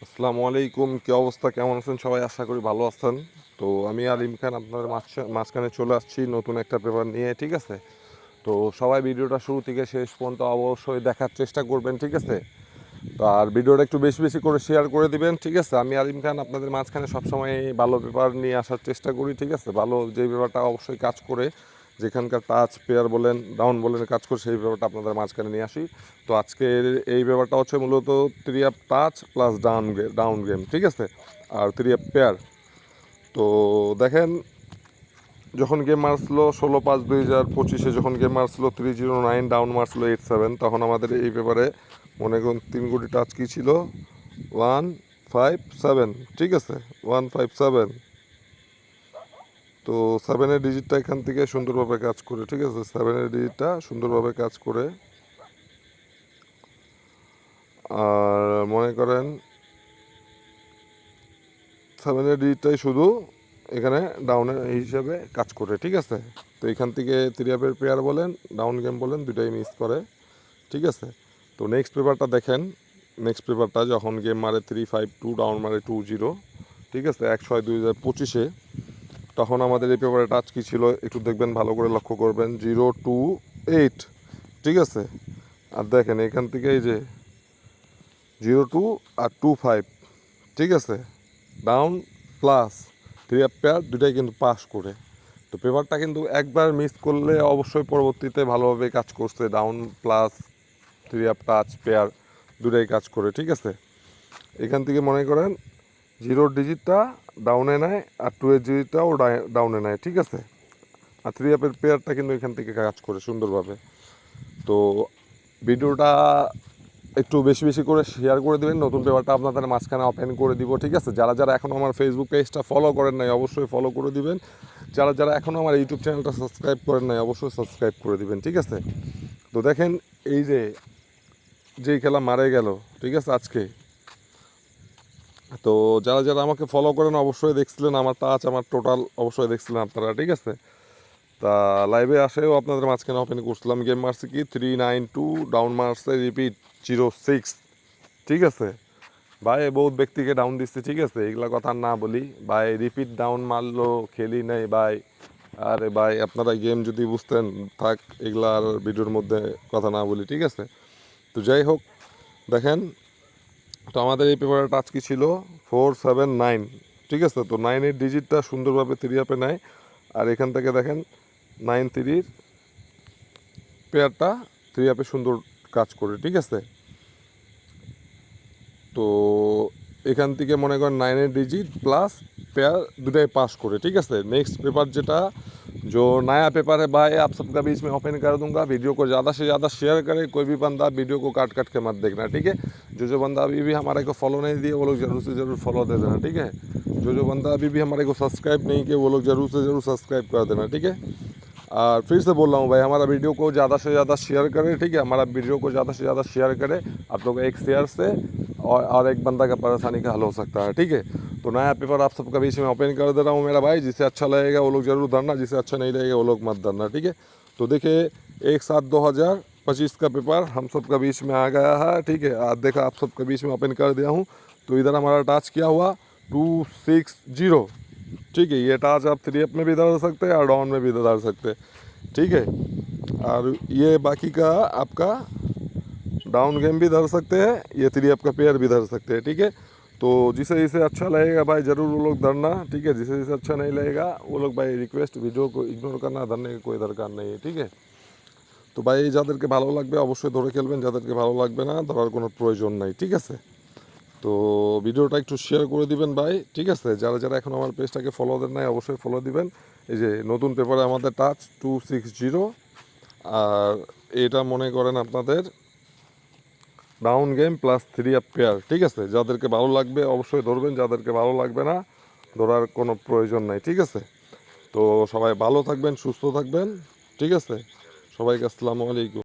আসসালামু আলাইকুম, কি অবস্থা, কেমন আছেন সবাই? আশা করি ভালো আছেন। তো আমি আলিম খান আপনাদের মাঝখানে চলে আসছি নতুন একটা পেপার নিয়ে, ঠিক আছে? তো সবাই ভিডিওটা শুরু থেকে শেষ পর্যন্ত অবশ্যই দেখার চেষ্টা করবেন, ঠিক আছে? তো আর ভিডিওটা একটু বেশি বেশি করে শেয়ার করে দিবেন, ঠিক আছে? আমি আলিম খান আপনাদের মাঝখানে সবসময় ভালো পেপার নিয়ে আসার চেষ্টা করি, ঠিক আছে? ভালো যে পেপারটা অবশ্যই কাজ করে, যেখানকার টাচ পেয়ার বলেন ডাউন বলেন কাজ করে, সেই পেপারটা আপনাদের মাঝখানে নিয়ে আসি। তো আজকের এই পেপারটা হচ্ছে মূলত 3 up touch plus down game, ঠিক আছে? আর 3 আপ পেয়ার। তো দেখেন, যখন গেম মারছিল 16/5/2025, যখন গেম মারছিল 309, ডাউন মারছিল 87, তখন আমাদের এই পেপারে মনে করুন 3 কোটি টাচ কি ছিল, 157, ঠিক আছে? 157। তো 7-এর ডিজিটটা এখান থেকে সুন্দরভাবে কাজ করে, ঠিক আছে? 7-এর ডিজিটটা সুন্দরভাবে কাজ করে। আর মনে করেন 7-এর ডিজিটটাই শুধু এখানে ডাউনের হিসাবে কাজ করে, ঠিক আছে? তো এখান থেকে 3 আপের পেয়ার বলেন ডাউন গেম বলেন দুটাই মিস করে, ঠিক আছে? তো নেক্সট পেপারটা দেখেন। নেক্সট পেপারটা যখন গেম মারে 352, ডাউন মারে 20, ঠিক আছে? 1/6/2025, তখন আমাদের এই পেপারে টাচ কী ছিল একটু দেখবেন, ভালো করে লক্ষ্য করবেন, 028, ঠিক আছে? আর দেখেন এখান থেকে এই যে 02 আর 25, ঠিক আছে? ডাউন প্লাস 3 আপ পেয়ার দুটাই কিন্তু পাস করে। তো পেপারটা কিন্তু একবার মিস করলে অবশ্যই পরবর্তীতে ভালোভাবে কাজ করছে, down plus 3 up touch pair দুটাই কাজ করে, ঠিক আছে? এখান থেকে মনে করেন 0-র ডিজিটটা ডাউনে নেয় আর 2-এর ডিজিটটাও ডাউনে নেয়, ঠিক আছে? আর 3 আপের পেয়ারটা কিন্তু এখান থেকে কাজ করে সুন্দরভাবে। তো ভিডিওটা একটু বেশি বেশি করে শেয়ার করে দেবেন। নতুন পেপারটা আপনাদের মাঝখানে ওপেন করে দিব, ঠিক আছে? যারা যারা এখনও আমার ফেসবুক পেজটা ফলো করেন নাই অবশ্যই ফলো করে দিবেন। যারা যারা এখনও আমার ইউটিউব চ্যানেলটা সাবস্ক্রাইব করেন নাই অবশ্যই সাবস্ক্রাইব করে দিবেন, ঠিক আছে? তো দেখেন, এই যে যেই খেলা মারে গেল, ঠিক আছে আজকে, তো যারা যারা আমাকে ফলো করেন অবশ্যই দেখছিলেন আমার টাচ, আমার টোটাল অবশ্যই দেখছিলেন আপনারা, ঠিক আছে? তা লাইভে আসেও আপনাদের মাঝখানে ওপেন করছিলাম, গেম মারছে কি 392, ডাউন মারছে রিপিট 06, ঠিক আছে? ভাই বহুত ব্যক্তিকে ডাউন দিচ্ছে, ঠিক আছে? এগুলা কথা না বলি ভাই, রিপিট ডাউন মারলো, খেলি নাই ভাই। আরে ভাই আপনারা গেম যদি বুঝতেন থাক, এগুলা আর ভিডিওর মধ্যে কথা না বলি, ঠিক আছে? তো যাই হোক, দেখেন, তো আমাদের এই পেপারের টাচ কি ছিল, 479, ঠিক আছে? তো 9-এর ডিজিটটা সুন্দরভাবে 3 আপে নেয়। আর এখান থেকে দেখেন 9-3-র পেয়ারটা 3 আপে সুন্দর কাজ করে, ঠিক আছে? তো এখান থেকে মনে করেন 9-এর डिजिट प्लस पेयर দুটাই पास করে, ठीक है? नेक्स्ट पेपर जेटा जो नया पेपर है भाई, आप सबका बीच में ओपन कर दूंगा। वीडियो को ज़्यादा से ज़्यादा शेयर करें, कोई भी बंदा वीडियो को काट काट के मत देखना, ठीक है? जो बंदा अभी भी हमारे को फॉलो नहीं दिए वो लोग ज़रूर से ज़रूर फॉलो दे देना, ठीक है? जो बंदा अभी भी हमारे को सब्सक्राइब नहीं किए वो लोग ज़रूर से ज़रूर सब्सक्राइब कर देना, ठीक है? और फिर से बोल रहा हूँ भाई, हमारा वीडियो को ज़्यादा से ज़्यादा शेयर करें, ठीक है? हमारा वीडियो को ज़्यादा से ज़्यादा शेयर करें। आप लोग एक शेयर से और एक बंदा का परेशानी का हल हो सकता है, ठीक है? तो नया पेपर आप सबका बीच में ओपन कर दे रहा हूँ मेरा भाई, जिसे अच्छा लगेगा वो लोग ज़रूर धरना, जिसे अच्छा नहीं लगेगा वो लोग मत धरना, ठीक है? तो देखिए 1/7/2025 का पेपर हम सबका बीच में आ गया है, ठीक है? आज देखा आप सबके बीच में ओपन कर दिया हूँ। तो इधर हमारा टच किया हुआ 260, ठीक है? ये टाच आप 3 अप में भी धर सकते हैं और डाउन में भी धर सकते हैं, ठीक है? और ये बाकी का आपका डाउन गेम भी धर सकते हैं, ये 3 अप का पेयर भी धर सकते हैं, ठीक है? तो जिसे जिसे अच्छा लगेगा भाई ज़रूर वो लोग धरना, ठीक है? जिसे जिसे अच्छा नहीं लगेगा वो लोग भाई रिक्वेस्ट वीडियो को इग्नोर करना, धरने की कोई दरकार नहीं है, ठीक है? তো ভাই যাদেরকে ভালো লাগবে অবশ্যই ধরে খেলবেন, যাদেরকে ভালো লাগবে না ধরার কোনো প্রয়োজন নাই, ঠিক আছে? তো ভিডিওটা একটু শেয়ার করে দিবেন ভাই, ঠিক আছে? যারা যারা এখন আমার পেজটাকে ফলো দেন নাই অবশ্যই ফলো দিবেন। এই যে নতুন পেপারে আমাদের টাচ 260, আর এটা মনে করেন আপনাদের down game plus 3 up pair, ঠিক আছে? যাদেরকে ভালো লাগবে অবশ্যই ধরবেন, যাদেরকে ভালো লাগবে না ধরার কোনো প্রয়োজন নাই, ঠিক আছে? তো সবাই ভালো থাকবেন, সুস্থ থাকবেন, ঠিক আছে? সবাইকে আসসালামু আলাইকুম।